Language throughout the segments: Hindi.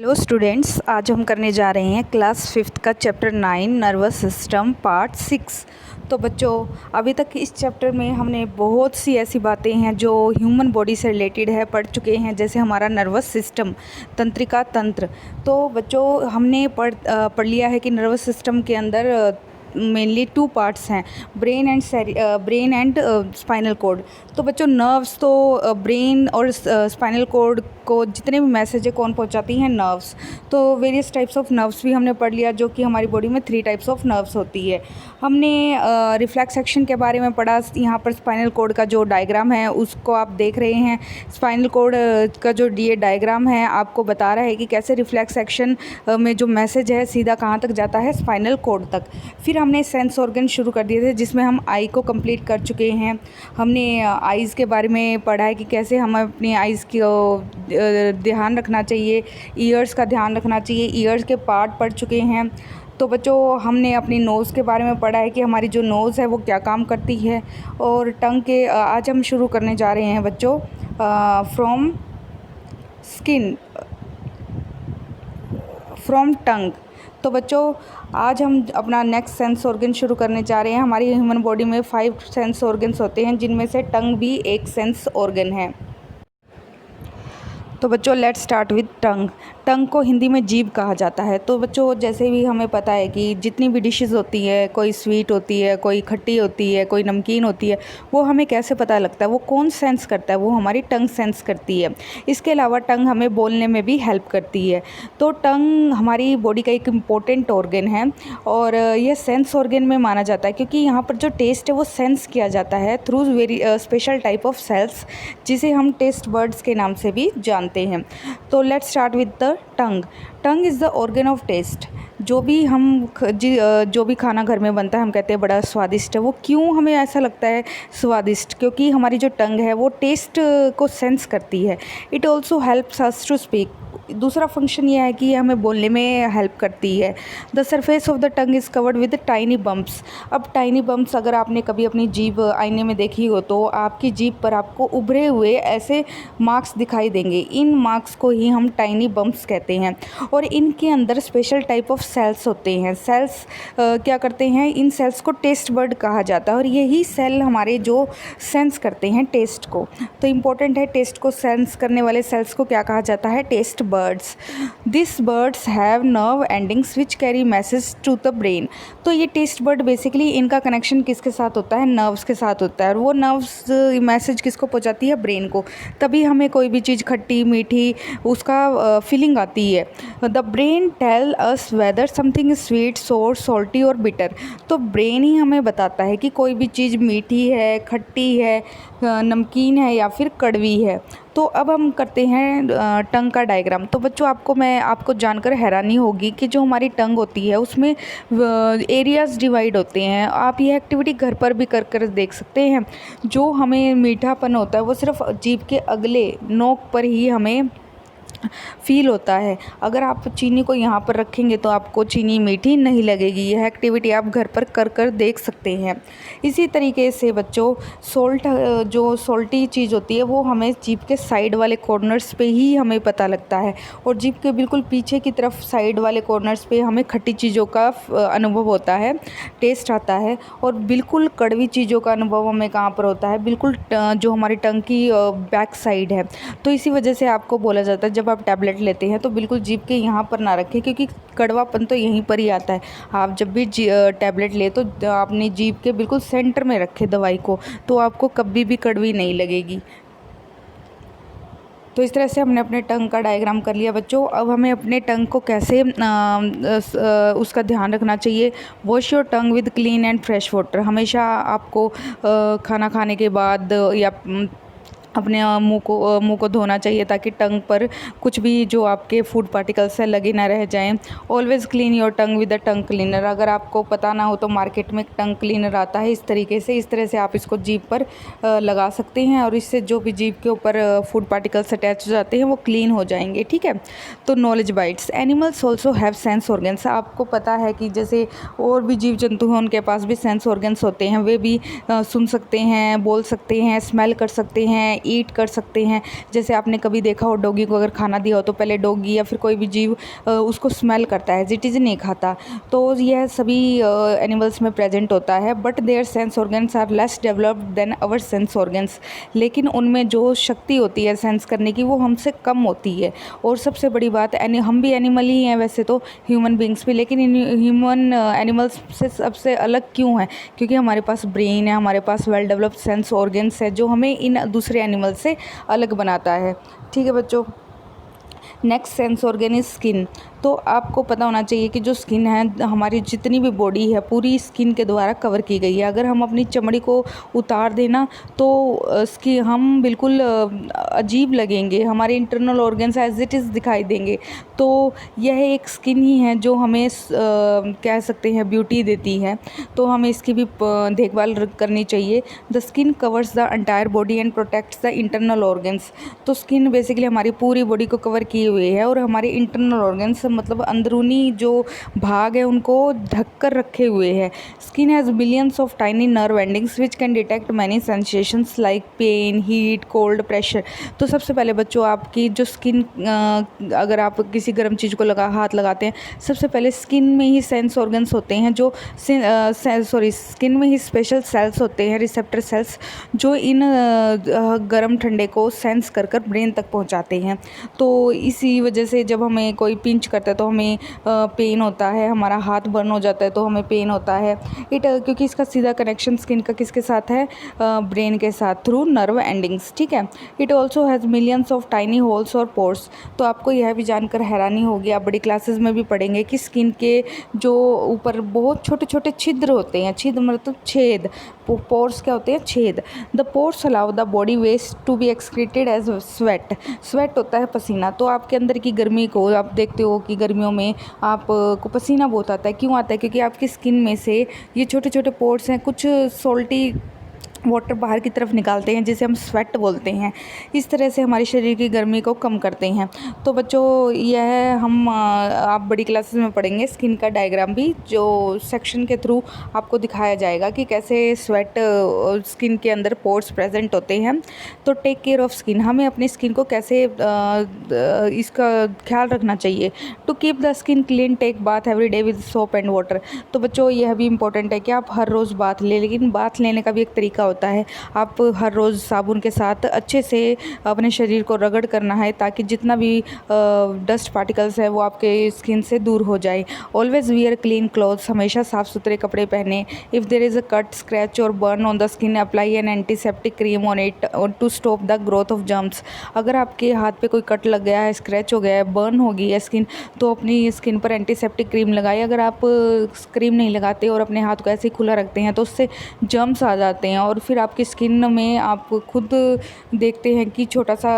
हेलो स्टूडेंट्स, आज हम करने जा रहे हैं क्लास 5th का चैप्टर 9 नर्वस सिस्टम पार्ट 6। तो बच्चों, अभी तक इस चैप्टर में हमने बहुत सी ऐसी बातें हैं जो ह्यूमन बॉडी से रिलेटेड है पढ़ चुके हैं, जैसे हमारा नर्वस सिस्टम, तंत्रिका तंत्र। तो बच्चों, हमने पढ़ लिया है कि नर्वस सिस्टम के अंदर मेनली 2 पार्ट्स हैं, ब्रेन एंड स्पाइनल कॉर्ड। तो बच्चों, नर्व्स तो ब्रेन और स्पाइनल कॉर्ड को जितने भी मैसेज है कौन पहुंचाती हैं? नर्व्स। तो वेरियस टाइप्स ऑफ नर्व्स भी हमने पढ़ लिया, जो कि हमारी बॉडी में 3 टाइप्स ऑफ नर्व्स होती है। हमने रिफ्लेक्स एक्शन के बारे में पढ़ा। यहाँ पर स्पाइनल कॉर्ड का जो डायग्राम है उसको आप देख रहे हैं। स्पाइनल कॉर्ड का जो डायग्राम है आपको बता रहा है कि कैसे रिफ्लेक्स एक्शन में जो मैसेज है सीधा कहाँ तक जाता है? स्पाइनल कॉर्ड तक। फिर हमने सेंस ऑर्गन शुरू कर दिए थे, जिसमें हम आई को कंप्लीट कर चुके हैं। हमने आइज़ के बारे में पढ़ा है कि कैसे हमें अपनी आइज़ की ध्यान रखना चाहिए, ईयर्स का ध्यान रखना चाहिए, ईयर्स के पार्ट पढ़ चुके हैं। तो बच्चों, हमने अपनी नोज़ के बारे में पढ़ा है कि हमारी जो नोज़ है वो क्या काम करती है। और टंग के आज हम शुरू करने जा रहे हैं बच्चों फ्रॉम टंग। तो बच्चों, आज हम अपना नेक्स्ट सेंस ऑर्गन शुरू करने जा रहे हैं। हमारी ह्यूमन बॉडी में 5 सेंस ऑर्गन्स होते हैं, जिनमें से टंग भी एक सेंस ऑर्गन है। तो बच्चों, लेट्स स्टार्ट विद टंग। टंग को हिंदी में जीभ कहा जाता है। तो बच्चों, जैसे भी हमें पता है कि जितनी भी डिशेस होती है, कोई स्वीट होती है, कोई खट्टी होती है, कोई नमकीन होती है, वो हमें कैसे पता लगता है? वो कौन सेंस करता है? वो हमारी टंग सेंस करती है। इसके अलावा टंग हमें बोलने में भी हेल्प करती है। तो टंग हमारी बॉडी का एक इम्पोर्टेंट ऑर्गन है और यह सेंस ऑर्गन में माना जाता है, क्योंकि यहाँ पर जो टेस्ट है वो सेंस किया जाता है through very special type of cells, जिसे हम टेस्ट बर्ड्स के नाम से भी जानते हैं। तो let's start with the tongue. Tongue is the organ of taste. जो भी खाना घर में बनता है, हम कहते हैं बड़ा स्वादिष्ट है। वो क्यों हमें ऐसा लगता है स्वादिष्ट? क्योंकि हमारी जो टंग है वो टेस्ट को सेंस करती है। It also helps us to speak. दूसरा फंक्शन ये है कि हमें बोलने में हेल्प करती है। The surface of the tongue is covered with tiny bumps. अब टाइनी बम्प्स अगर आपने कभी अपनी जीभ आईने में देखी हो तो आपकी जीभ पर आपको उभरे हुए ऐसे मार्क्स दिखाई देंगे। इन मार्क्स को ही हम टाइनी बम्प्स कहते हैं और इनके अंदर स्पेशल टाइप ऑफ सेल्स होते हैं। सेल्स क्या करते हैं? इन सेल्स को टेस्ट बर्ड कहा जाता है और यही सेल हमारे जो सेंस करते हैं टेस्ट को। तो इम्पोर्टेंट है, टेस्ट को सेंस करने वाले सेल्स को क्या कहा जाता है? Taste buds. This buds have nerve endings which carry message to the brain. तो ये टेस्ट बर्ड बेसिकली इनका कनेक्शन किसके साथ होता है? नर्व्स के साथ होता है और वो नर्व्स मैसेज किसको पहुंचाती है? ब्रेन को। तभी हमें कोई भी चीज़ खट्टी मीठी उसका फीलिंग आती है। The brain tell us whether something is sweet, sour, salty और बिटर। तो ब्रेन ही हमें बताता है कि कोई भी चीज़ मीठी है, खट्टी है, नमकीन है या फिर कड़वी है। तो अब हम करते हैं टंग का डायग्राम। तो बच्चों, आपको जानकर हैरानी होगी कि जो हमारी टंग होती है उसमें एरियाज़ डिवाइड होते हैं। आप ये एक्टिविटी घर पर भी कर देख सकते हैं। जो हमें मीठापन होता है वो सिर्फ जीभ के अगले नोक पर ही हमें फील होता है। अगर आप चीनी को यहाँ पर रखेंगे तो आपको चीनी मीठी नहीं लगेगी। यह एक्टिविटी आप घर पर कर देख सकते हैं। इसी तरीके से बच्चों, जो सॉल्टी चीज़ होती है वो हमें जीभ के साइड वाले कॉर्नर्स पे ही हमें पता लगता है और जीभ के बिल्कुल पीछे की तरफ साइड वाले कॉर्नर्स पे हमें खट्टी चीज़ों का अनुभव होता है, टेस्ट आता है। और बिल्कुल कड़वी चीज़ों का अनुभव हमें कहाँ पर होता है? बिल्कुल जो हमारी टंग की बैक साइड है। तो इसी वजह से आपको बोला जाता है जब आप टैबलेट लेते हैं तो बिल्कुल जीभ के यहाँ पर ना रखें, क्योंकि कड़वापन तो यहीं पर ही आता है। आप जब भी टैबलेट ले तो अपनी जीभ के बिल्कुल सेंटर में रखें दवाई को, तो आपको कभी भी कड़वी नहीं लगेगी। तो इस तरह से हमने अपने टंग का डायग्राम कर लिया बच्चों। अब हमें अपने टंग को कैसे उसका ध्यान रखना चाहिए। Wash your tongue with clean and fresh water. हमेशा आपको खाना खाने के बाद या अपने मुंह को धोना चाहिए, ताकि टंग पर कुछ भी जो आपके फूड पार्टिकल्स है लगे ना रह जाएं। Always clean your tongue with the tongue cleaner. अगर आपको पता ना हो तो मार्केट में टंग क्लीनर आता है इस तरह से आप इसको जीभ पर लगा सकते हैं और इससे जो भी जीभ के ऊपर फूड पार्टिकल्स अटैच हो जाते हैं वो क्लीन हो जाएंगे। ठीक है। तो knowledge bytes. Animals also have sense organs. आपको पता है कि जैसे और भी जीव जंतु हैं उनके पास भी सेंस ऑर्गन्स होते हैं। वे भी सुन सकते हैं, बोल सकते हैं, स्मेल कर सकते हैं, ईट कर सकते हैं। जैसे आपने कभी देखा हो डॉगी को अगर खाना दिया हो तो पहले डॉगी या फिर कोई भी जीव उसको स्मेल करता है, इट इज़ नहीं खाता। तो यह सभी एनिमल्स में प्रेजेंट होता है, but their sense organs are less developed than our sense organs. लेकिन उनमें जो शक्ति होती है सेंस करने की वो हमसे कम होती है। और सबसे बड़ी बात, हम भी एनिमल ही हैं वैसे तो, ह्यूमन बींग्स भी, लेकिन इन ह्यूमन एनिमल्स से सबसे अलग क्यों है? क्योंकि हमारे पास ब्रेन है, हमारे पास वेल डेवलप्ड सेंस ऑर्गन्स है जो हमें इन दूसरे एनिमल से अलग बनाता है। ठीक है बच्चों। Next sense organ is skin. तो आपको पता होना चाहिए कि जो स्किन है, हमारी जितनी भी बॉडी है पूरी स्किन के द्वारा कवर की गई है। अगर हम अपनी चमड़ी को उतार देना तो हम बिल्कुल अजीब लगेंगे, हमारे internal organs as it is दिखाई देंगे। तो यह एक स्किन ही है जो हमें कह सकते हैं ब्यूटी देती है, तो हमें इसकी भी देखभाल करनी चाहिए। The skin covers the entire body and protects the internal organs. तो स्किन बेसिकली हमारी पूरी बॉडी को कवर किए हुए है और हमारे इंटरनल ऑर्गन्स मतलब अंदरूनी जो भाग है उनको ढक कर रखे हुए है। Skin has billions of tiny nerve endings which can detect many sensations like pain, heat, cold, pressure. तो सबसे पहले बच्चों आपकी जो स्किन, अगर आप किसी गर्म चीज़ को हाथ लगाते हैं, सबसे पहले स्किन में ही सेंस ऑर्गन्स होते हैं जो स्किन में ही स्पेशल सेल्स होते हैं, रिसेप्टर सेल्स, जो इन गर्म ठंडे को सेंस कर कर ब्रेन तक पहुंचाते हैं। तो इसी वजह से जब हमें कोई पिंच करता है तो हमें पेन होता है, हमारा हाथ बर्न हो जाता है तो हमें पेन होता है। क्योंकि इसका सीधा कनेक्शन स्किन का किसके साथ है? ब्रेन के साथ, थ्रू नर्व एंडिंग्स। ठीक है। It also has millions of tiny holes और पोर्स। तो आपको यह भी जानकर हैरानी होगी, आप बड़ी क्लासेस में भी पढ़ेंगे कि स्किन के जो ऊपर बहुत छोटे छोटे छिद्र होते हैं, छिद्र मतलब छेद, पोर्स क्या होते हैं? छेद। The pores allow the body waste to be excreted as sweat. Sweat होता है पसीना। तो आपके अंदर की गर्मी को आप देखते हो कि गर्मियों में आपको पसीना बहुत आता है। क्यों आता है? क्योंकि आपकी स्किन में से ये छोटे छोटे पोर्स हैं, कुछ सॉल्टी वाटर बाहर की तरफ निकालते हैं जिसे हम स्वेट बोलते हैं। इस तरह से हमारे शरीर की गर्मी को कम करते हैं। तो बच्चों यह हम आप बड़ी क्लासेस में पढ़ेंगे स्किन का डायग्राम भी, जो सेक्शन के थ्रू आपको दिखाया जाएगा कि कैसे स्वेट स्किन के अंदर पोर्स प्रेजेंट होते हैं। तो टेक केयर ऑफ स्किन, हमें अपनी स्किन को कैसे इसका ख्याल रखना चाहिए। To keep the skin clean take bath every day with soap and water. तो बच्चों यह भी इंपॉर्टेंट है कि आप हर रोज़ बाथ लें, लेकिन बाथ लेने का भी एक तरीका होता है। आप हर रोज़ साबुन के साथ अच्छे से अपने शरीर को रगड़ करना है ताकि जितना भी डस्ट पार्टिकल्स है वो आपके स्किन से दूर हो जाए। ऑलवेज वियर क्लीन क्लॉथ्स, हमेशा साफ़ सुथरे कपड़े पहने। If there is a cut, scratch और burn on the skin, apply an antiseptic cream on it to stop the growth of germs. अगर आपके हाथ पे कोई कट लग गया है, स्क्रैच हो गया है, बर्न हो गई है स्किन, तो अपनी स्किन पर एंटीसेप्टिक क्रीम लगाइए। अगर आप क्रीम नहीं लगाते और अपने हाथ को ऐसे ही खुला रखते हैं तो उससे जर्म्स आ जाते हैं और फिर आपकी स्किन में आप खुद देखते हैं कि छोटा सा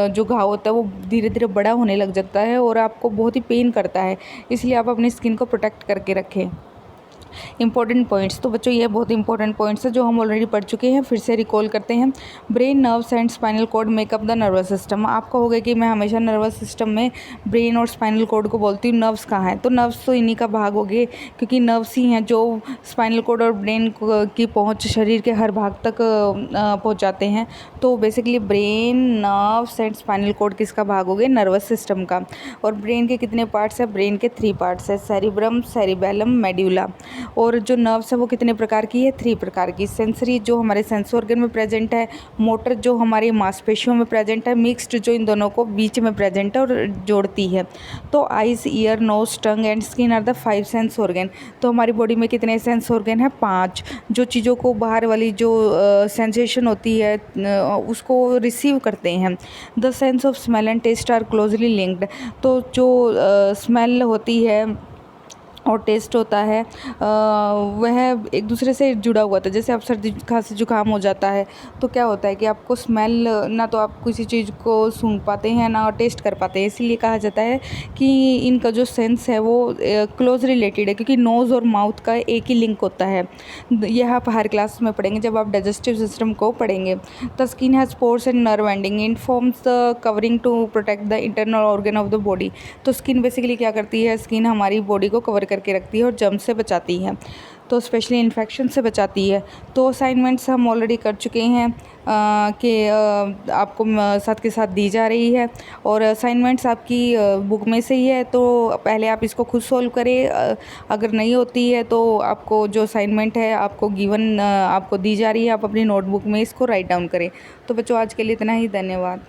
जो घाव होता है वो धीरे धीरे बड़ा होने लग जाता है और आपको बहुत ही पेन करता है। इसलिए आप अपनी स्किन को प्रोटेक्ट करके रखें। इंपॉर्टेंट पॉइंट्स, तो बच्चों ये बहुत इंपॉर्टेंट पॉइंट्स हैं जो हम ऑलरेडी पढ़ चुके हैं, फिर से रिकॉल करते हैं। Brain, nerves and spinal cord make up the nervous system. आप कहोगे कि मैं हमेशा नर्वस सिस्टम में ब्रेन और स्पाइनल कॉर्ड को बोलती हूँ, नर्व्स कहाँ हैं? तो नर्व्स तो इन्हीं का भाग हो गए, क्योंकि नर्व्स ही हैं जो स्पाइनल कॉर्ड और ब्रेन की पहुँच शरीर के हर भाग तक पहुँचाते हैं। तो basically brain, nerves and spinal cord किसका भाग हो गए? नर्वस सिस्टम का। और ब्रेन के कितने पार्ट्स हैं? ब्रेन के 3 पार्ट्स है, सेरिब्रम, सेरिबेलम, मेड्यूला। और जो नर्व्स है वो कितने प्रकार की है? 3 प्रकार की। सेंसरी जो हमारे सेंस ऑर्गन में प्रेजेंट है, मोटर जो हमारी मांसपेशियों में प्रेजेंट है, मिक्स्ड जो इन दोनों को बीच में प्रेजेंट है और जोड़ती है। तो eyes, ear, nose, tongue and skin are the 5 sense organ. तो हमारी बॉडी में कितने सेंस ऑर्गन है? 5, जो चीज़ों को बाहर वाली जो सेंसेशन होती है उसको रिसीव करते हैं। The sense of smell and taste are closely linked. तो जो स्मेल होती है और टेस्ट होता है वह एक दूसरे से जुड़ा हुआ था। जैसे आप सर्दी खांसी जुकाम हो जाता है तो क्या होता है कि आपको स्मेल, ना तो आप किसी चीज़ को सूंघ पाते हैं ना टेस्ट कर पाते हैं। इसीलिए कहा जाता है कि इनका जो सेंस है वो क्लोज रिलेटेड है, क्योंकि नोज़ और माउथ का एक ही लिंक होता है। यह आप हर क्लास में पढ़ेंगे जब आप डाइजेस्टिव सिस्टम को पढ़ेंगे। The skin has pores and nerve ending, it forms the covering to protect the internal organ of the body. तो स्किन बेसिकली क्या करती है? स्किन हमारी बॉडी को कवर करके रखती है और जर्म्स से बचाती है, तो स्पेशली इन्फेक्शन से बचाती है। तो असाइनमेंट्स हम ऑलरेडी कर चुके हैं कि आपको साथ के साथ दी जा रही है, और असाइनमेंट्स आपकी बुक में से ही है, तो पहले आप इसको खुद सॉल्व करें। अगर नहीं होती है तो आपको जो असाइनमेंट है आपको गिवन आपको दी जा रही है, आप अपनी नोटबुक में इसको राइट डाउन करें। तो बच्चों आज के लिए इतना ही, धन्यवाद।